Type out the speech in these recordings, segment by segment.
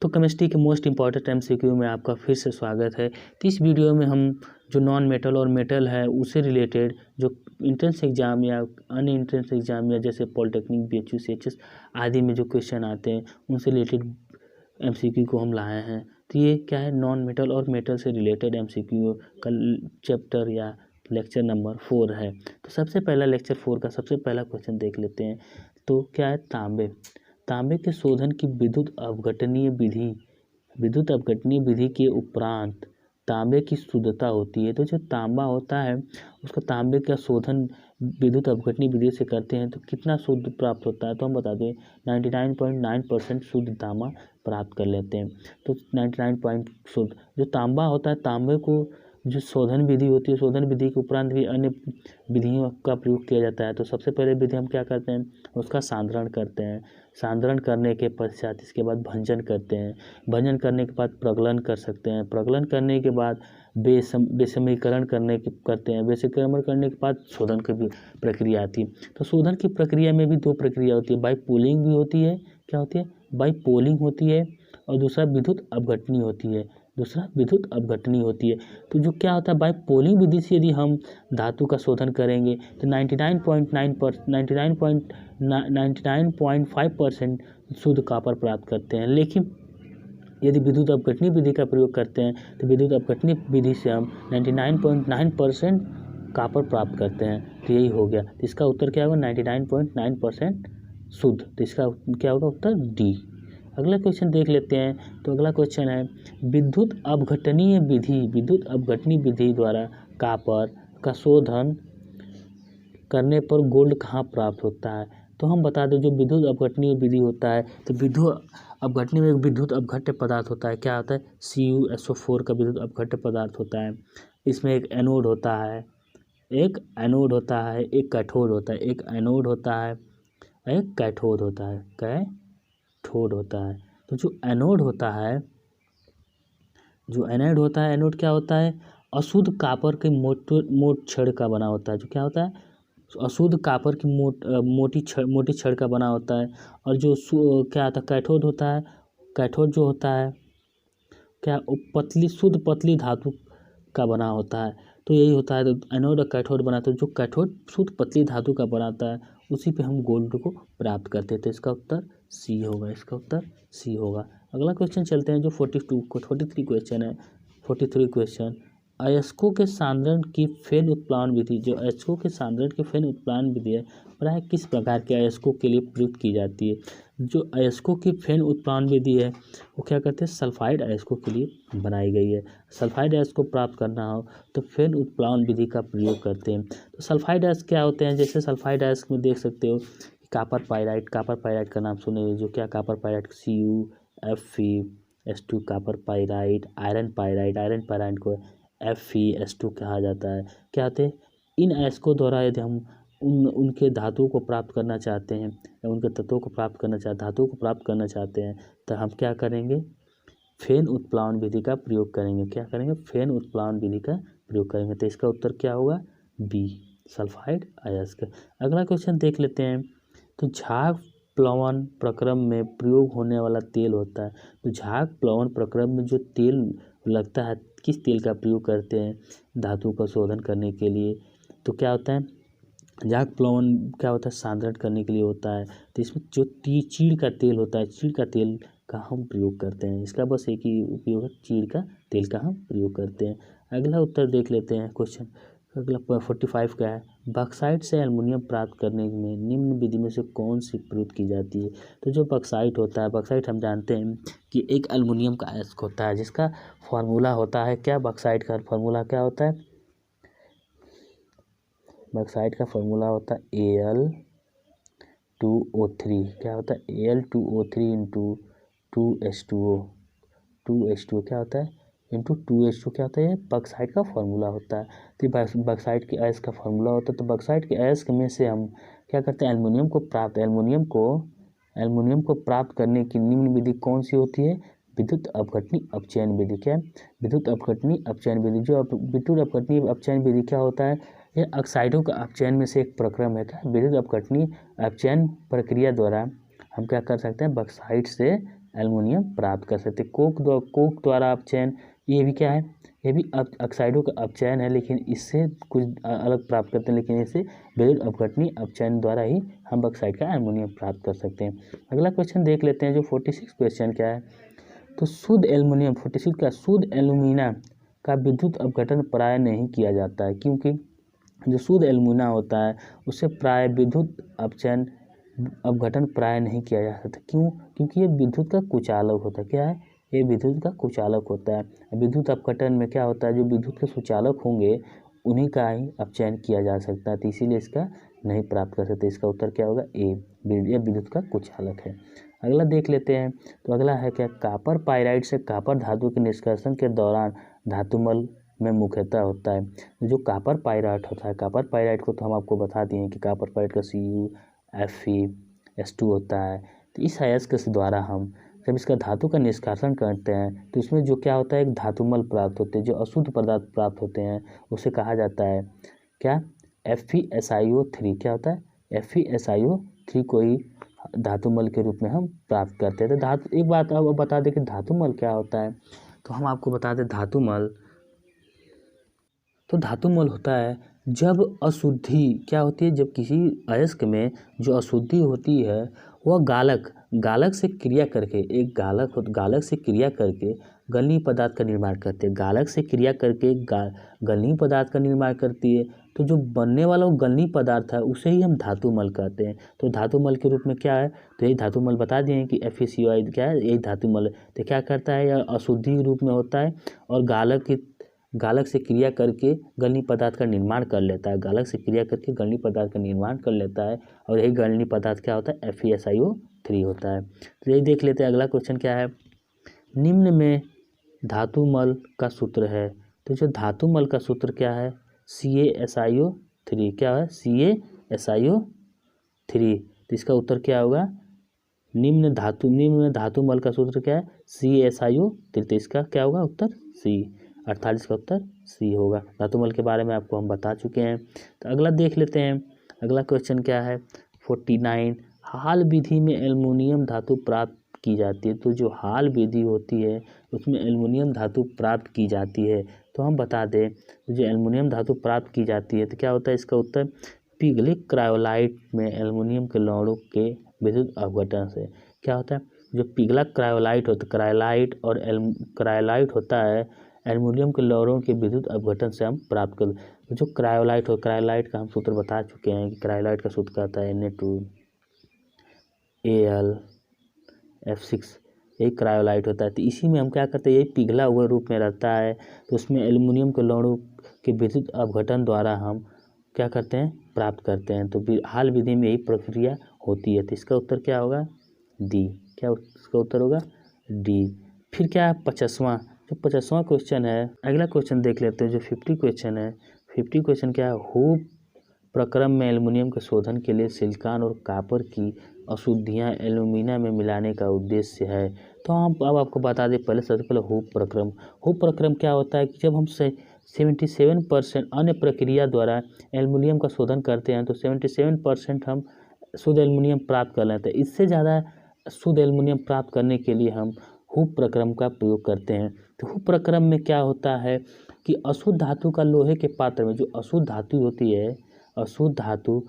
तो केमिस्ट्री के most important MCQ में आपका फिर से स्वागत है। तो इस वीडियो में हम जो नॉन मेटल और मेटल है उससे रिलेटेड जो इंट्रेंस एग्जाम या अन्य इंट्रेंस एग्जाम या जैसे पॉलिटेक्निक बीएचयू सीएचएस आदि में जो क्वेश्चन आते हैं उनसे रिलेटेड एमसीक्यू को हम लाए हैं। तो ये क्या है, नॉन मेटल और मेटल से रिलेटेड एमसीक्यू का चैप्टर या लेक्चर नंबर 4 है। तो सबसे पहला लेक्चर 4 का सबसे पहला क्वेश्चन देख लेते हैं। तो क्या है, तांबे के शोधन की विद्युत अपघटनीय विधि के उपरांत तांबे की शुद्धता होती है। तो जो तांबा होता है उसका तांबे का शोधन विद्युत अपघटनीय विधि से करते हैं तो कितना शुद्ध प्राप्त होता है, तो हम बता दें 99.9% शुद्ध तांबा प्राप्त कर लेते हैं। तो 99 शुद्ध जो तांबा होता है, तांबे को जो शोधन विधि होती है, शोधन विधि के उपरांत भी अन्य विधियों का प्रयोग किया जाता है। तो सबसे पहले विधि हम क्या करते हैं, उसका सांद्रण करते हैं। सांद्रण करने के पश्चात इसके बाद भंजन करते हैं। भंजन करने के बाद प्रगलन कर सकते हैं। प्रगलन करने के बाद बेसमीकरण करते हैं। बेसमीकरण करने के बाद शोधन की भी प्रक्रिया आती है। तो शोधन की प्रक्रिया में भी दो प्रक्रिया होती है, बाइपोलिंग भी होती है। क्या होती है, बाइपोलिंग होती है और दूसरा विद्युत अपघटनी होती है। तो जो क्या होता है, बाइपोलिंग विधि से यदि हम धातु का शोधन करेंगे तो 99.5% शुद्ध कॉपर प्राप्त करते हैं। लेकिन यदि विद्युत अपघटनी विधि का प्रयोग करते हैं तो विद्युत अपघटनी विधि से हम 99.9% कॉपर प्राप्त करते हैं। तो यही हो गया। तो इसका उत्तर क्या होगा, 99.9% शुद्ध। तो इसका क्या होगा उत्तर डी। अगला क्वेश्चन देख लेते हैं। तो अगला क्वेश्चन है, विद्युत अपघटनीय विधि द्वारा कॉपर का शोधन करने पर गोल्ड कहाँ प्राप्त होता है। तो हम बता दें जो विद्युत अपघटनीय विधि होता है, तो विद्युत अपघटनी में एक विद्युत अपघट्य पदार्थ होता है। क्या होता है, CuSO4 का विद्युत अपघट्य पदार्थ होता है। इसमें एक एनोड होता है, एक कैथोड होता है, एक कैथोड होता है। तो जो एनोड होता है, एनोड क्या होता है, अशुद्ध कॉपर के मोट छड़ का बना होता है। जो क्या होता है, अशुद्ध कॉपर की मोटी छड़ का बना होता है। और जो क्या होता है, कैथोड जो होता है क्या, शुद्ध पतली धातु का बना होता है। तो यही होता है। तो एनोड और कैथोड बनाते हैं। जो कैथोड शुद्ध पतली धातु का बनाता है उसी पे हम गोल्ड को प्राप्त करते हैं। तो इसका उत्तर सी होगा। अगला क्वेश्चन चलते हैं जो 43 क्वेश्चन है। 43 क्वेश्चन, अयस्कों के सांद्रण की फेन उत्प्लावन विधि, जो अयस्कों के सांद्रण की फेन उत्प्लावन विधि है प्राय किस प्रकार के अयस्कों के लिए प्रयुक्त की जाती है। जो अयस्कों की फेन उत्प्लावन विधि है वो क्या करते हैं, सल्फाइड अयस्कों के लिए बनाई गई है। सल्फाइड अयस्क को प्राप्त करना हो तो फेन उत्प्लावन विधि का प्रयोग करते हैं। तो सल्फाइड अयस्क क्या होते हैं, जैसे सल्फाइड अयस्क में देख सकते हो कॉपर पाइराइट का नाम सुने, जो क्या copper pyrite CuFeS2 copper pyrite, iron pyrite को FeS2 कहा जाता है। क्या होते हैं, इन अयस्कों द्वारा यदि हम उनके धातुओं को प्राप्त करना चाहते हैं या उनके तत्वों को प्राप्त करना चाहते हैं तो हम क्या करेंगे, फेन उत्प्लावन विधि का प्रयोग करेंगे। तो इसका उत्तर क्या होगा, बी, सल्फाइड अयस्क। अगला क्वेश्चन देख लेते हैं। तो झाग प्लवन प्रक्रम में प्रयोग होने वाला तेल होता है। तो झाग प्लवन प्रक्रम में जो तेल लगता है, किस तेल का प्रयोग करते हैं धातु का शोधन करने के लिए। तो क्या होता है, झाग प्लवन क्या होता है, सांद्रण करने के लिए होता है। तो इसमें जो चीड़ का तेल होता है, चीड़ का तेल का हम प्रयोग करते हैं। इसका बस एक ही उपयोग है, चीड़ का तेल का हम प्रयोग करते हैं। अगला उत्तर देख लेते हैं क्वेश्चन। अगला 45 का है, बॉक्साइट से एल्युमिनियम प्राप्त करने में निम्न विधि में से कौन सी प्रयुक्त की जाती है। तो जो बॉक्साइट होता है, बॉक्साइट हम जानते हैं कि एक एल्युमिनियम का अयस्क होता है जिसका फॉर्मूला होता है क्या, बॉक्साइट का फॉर्मूला क्या होता है, बॉक्साइट का फॉर्मूला होता है Al2O3। क्या होता है, Al2O3 इंटू 2H2O क्या होता है, इंटू 2H2 क्या होता है, ये बॉक्साइट का फॉर्मूला होता है। तो बॉक्साइट के अयस्क का फॉर्मूला होता है। तो बॉक्साइट के अयस्क में से हम क्या करते हैं, एल्युमिनियम को प्राप्त करने की निम्न विधि कौन सी होती है, विद्युत अपघटनी अपचयन विधि। क्या, विद्युत अपघटनी अपचयन विधि। जो विद्युत अपघटनी अपचयन विधि क्या होता है, यह ऑक्साइडों का अपचयन में से एक प्रक्रम है। क्या, विद्युत अपघटनी अपचयन प्रक्रिया द्वारा हम क्या कर सकते हैं, बॉक्साइट से एल्युमिनियम प्राप्त कर सकते हैं। कोक द्वारा अपचयन, ये भी क्या है, ये भी ऑक्साइडों का अपचयन है, लेकिन इससे कुछ अलग प्राप्त करते हैं, लेकिन इससे विद्युत अपघटनीय अपचयन द्वारा ही हम ऑक्साइड का एल्युमिनियम प्राप्त कर सकते हैं। अगला क्वेश्चन देख लेते हैं, जो 46 क्वेश्चन क्या है, तो शुद्ध एल्युमिनियम 46 का शुद्ध एल्युमिना का विद्युत अपघटन प्राय नहीं किया जाता है, क्योंकि जो शुद्ध एल्युमिना होता है उससे प्राय विद्युत अपघटन प्राय नहीं किया जा सकता। क्यों? क्योंकि ये विद्युत का कुचालक होता है। क्या है? ये विद्युत का कुचालक होता है। विद्युत अपघटन में क्या होता है, जो विद्युत के सुचालक होंगे उन्हीं का ही अपचयन किया जा सकता है, तो इसीलिए इसका नहीं प्राप्त कर सकते। इसका उत्तर क्या होगा? ए, ये विद्युत का कुचालक है। अगला देख लेते हैं, तो अगला है क्या, कॉपर पाइराइट से कॉपर धातु के निष्कर्षण के दौरान धातुमल में मुख्यतः होता है। जो कॉपर पाइराइट होता है, कॉपर पाइराइट को तो हम आपको बता दिए कि कॉपर पाइराइट का CuFeS2 होता है। तो इस अयस्क के द्वारा हम जब इसका धातु का निष्कासन करते हैं तो इसमें जो क्या होता है, एक धातुमल प्राप्त होते हैं, जो अशुद्ध पदार्थ प्राप्त होते हैं, उसे कहा जाता है क्या, FeSiO3। क्या होता है? FeSiO3 को ही धातुमल के रूप में हम प्राप्त करते हैं। तो धातु, एक बात अब बता दें कि धातुमल क्या होता है, तो हम आपको बता दें धातुमल, तो धातुमल होता है जब अशुद्धि क्या होती है, जब किसी अयस्क में जो अशुद्धि होती है वह गालक से क्रिया करके, एक गालक से क्रिया करके गलनीय पदार्थ का निर्माण करते हैं। गालक से क्रिया करके गलनीय पदार्थ का निर्माण करती है, तो जो बनने वाला वो गलनीय पदार्थ है उसे ही हम धातुमल कहते हैं। तो धातुमल के रूप में क्या है, तो यही धातुमल बता दिए हैं कि FeCO क्या है, यही धातुमल है। तो क्या करता है, यह अशुद्धि रूप में होता है और गालक से क्रिया करके गलनीय पदार्थ का निर्माण कर लेता है। गालक से क्रिया करके गलनीय पदार्थ का निर्माण कर लेता है और यही गलनीय पदार्थ क्या होता है, FeSiO3 होता है। तो यही देख लेते हैं। अगला क्वेश्चन क्या है, निम्न में धातुमल का सूत्र है। तो जो धातुमल का सूत्र क्या है, CaSiO3। क्या है? CaSiO3। तो इसका उत्तर क्या होगा, निम्न में धातुमल का सूत्र क्या है, CaSiO3। तो इसका क्या होगा उत्तर? C। 48 का उत्तर C होगा। धातुमल के बारे में आपको हम बता चुके हैं। तो अगला देख लेते हैं। अगला क्वेश्चन क्या है, 49, हाल विधि में एल्युमिनियम धातु प्राप्त की जाती है। तो जो हाल विधि होती है उसमें एल्युमिनियम धातु प्राप्त की जाती है। तो हम बता दें, जो एल्युमिनियम धातु प्राप्त की जाती है तो क्या होता है, इसका उत्तर पिघले क्रायोलाइट में एल्युमिनियम के लौहों के विद्युत अपघटन से। क्या होता है, जो पिघला क्रायोलाइट होता है एल्युमिनियम के लौहों के विद्युत अपघटन से हम प्राप्त कर। तो जो क्रायोलाइट का हम सूत्र बता चुके हैं कि क्रायोलाइट का सूत्र क्या होता है, Na2Al(F6), यही क्रायोलाइट होता है। तो इसी में हम क्या करते हैं, यही पिघला हुआ रूप में रहता है, तो उसमें एल्युमिनियम के लौहों के विद्युत अपघटन द्वारा हम क्या करते हैं, प्राप्त करते हैं। तो हाल विधि में यही प्रक्रिया होती है। तो इसका उत्तर क्या होगा, डी। क्या इसका उत्तर होगा, डी। फिर क्या है 50वां, जो 50वां क्वेश्चन है, अगला क्वेश्चन देख लेते हैं, जो 50 क्वेश्चन है। 50 क्वेश्चन क्या है, हूप प्रक्रम में एल्युमिनियम के शोधन के लिए सिलिकॉन और कॉपर की अशुद्धियां एल्यूमिना में मिलाने का उद्देश्य है। तो हम अब आपको बता दें, सबसे पहले हूप प्रक्रम क्या होता है कि जब हम 77% अन्य प्रक्रिया द्वारा एल्युमिनियम का शोधन करते हैं तो 77% हम शुद्ध एल्युमिनियम प्राप्त कर लेते हैं। इससे ज़्यादा शुद्ध एल्युमिनियम प्राप्त करने के लिए हम हूप प्रक्रम का प्रयोग करते हैं। तो हूप प्रक्रम में क्या होता है कि अशुद्ध धातु का लोहे के पात्र में, जो अशुद्ध धातु होती है, अशुद्ध धातु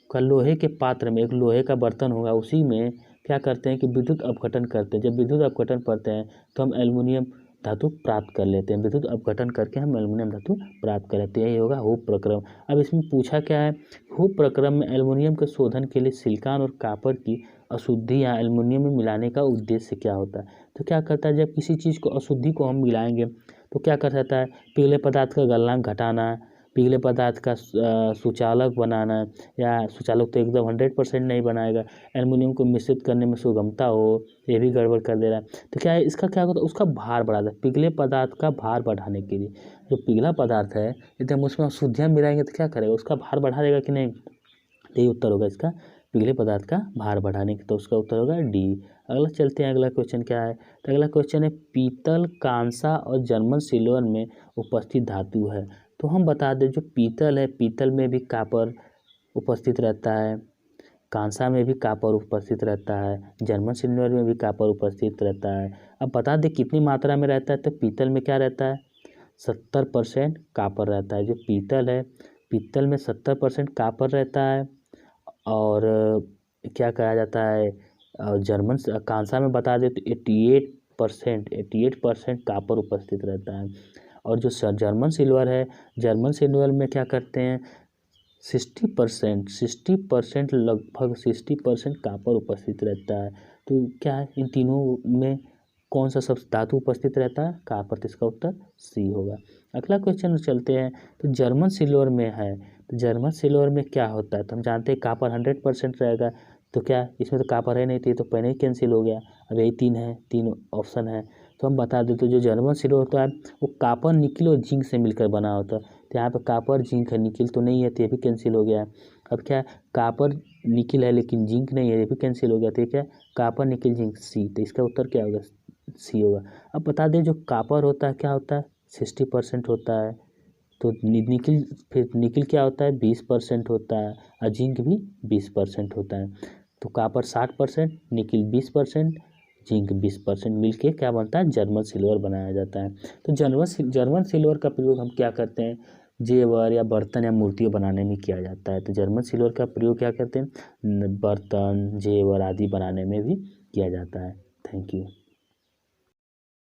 का लोहे के पात्र में, एक लोहे का बर्तन होगा, उसी में क्या करते हैं कि विद्युत अपघटन करते हैं। जब विद्युत अपघटन करते हैं तो हम एल्युमिनियम धातु प्राप्त कर लेते हैं। विद्युत अपघटन करके हम एल्युमिनियम धातु प्राप्त कर लेते हैं। यही होगा हूप प्रक्रम। अब इसमें पूछा क्या है, हूप प्रक्रम में एल्युमिनियम के शोधन के लिए सिलिकॉन और कॉपर की अशुद्धि या एल्युमिनियम में मिलाने का उद्देश्य क्या होता है। तो क्या करता है, जब किसी चीज़ को अशुद्धि को हम मिलाएंगे तो क्या कर सकता है, पिघले पदार्थ का गलनांक घटाना, पिघले पदार्थ का सुचालक बनाना, या सुचालक तो एकदम 100% नहीं बनाएगा, एल्युमिनियम को मिश्रित करने में सुगमता हो, ये भी गड़बड़ कर दे रहा है। तो क्या है, इसका क्या होता है, उसका भार बढ़ाता है। पिघले पदार्थ का भार बढ़ाने के लिए, जो पिघला पदार्थ है यदि हम उसमें अशुद्धियाँ मिलाएंगे तो क्या करेगा, उसका भार बढ़ा देगा कि नहीं। यही उत्तर होगा इसका, पिघले पदार्थ का भार बढ़ाने की। तो उसका उत्तर होगा डी। अगला चलते हैं, अगला क्वेश्चन क्या है, तो अगला क्वेश्चन है पीतल, कांसा और जर्मन सिल्वर में उपस्थित धातु है। तो हम बता दें, जो पीतल है, पीतल में भी कॉपर उपस्थित रहता है, कांसा में भी कॉपर उपस्थित रहता है, जर्मन सिल्वर में भी कॉपर उपस्थित रहता है। अब बता दें कितनी मात्रा में रहता है, तो पीतल में क्या रहता है, 70% कॉपर रहता है। जो पीतल है, पीतल में 70% कॉपर रहता है। और क्या कहा जाता है, जर्मन कांसा में बता दें तो 88% कॉपर उपस्थित रहता है। और जो जर्मन सिल्वर है, जर्मन सिल्वर में क्या करते हैं, 60% लगभग 60% कॉपर उपस्थित रहता है। तो क्या है, इन तीनों में कौन सा सब धातु उपस्थित रहता है, कॉपर। तो इसका उत्तर सी होगा। अगला क्वेश्चन चलते हैं। तो जर्मन सिल्वर में है, तो जर्मन सिल्वर में क्या होता है, तो हम जानते हैं कॉपर 100% रहेगा। तो क्या इसमें तो कॉपर है नहीं थी, तो पहले ही कैंसिल हो गया। अब यही तीन ऑप्शन है। तो हम बता देते, जो जर्मन सिल्वर होता है वो कॉपर, निकिल और जिंक से मिलकर बना होता है। तो यहाँ पे कॉपर, जिंक है, निकिल तो नहीं है, तो ये भी कैंसिल हो गया है। अब क्या है, कॉपर निकिल है लेकिन जिंक नहीं है, ये भी कैंसिल हो गया। ठीक है, कॉपर निकिल जिंक सी, तो इसका उत्तर क्या होगा, सी होगा। अब बता दें जो कॉपर होता है क्या होता है, 60% होता है। तो निकिल, फिर निकिल क्या होता है, 20% होता है। और जिंक भी 20% होता है। तो कॉपर 60%, निकिल 20%, जिंक 20% मिलके क्या बनता है, जर्मन सिल्वर बनाया जाता है। तो जर्मन सिल्वर का प्रयोग हम क्या करते हैं, जेवर या बर्तन या मूर्तियाँ बनाने में किया जाता है। तो जर्मन सिल्वर का प्रयोग क्या करते हैं, बर्तन, जेवर आदि बनाने में भी किया जाता है। Thank you.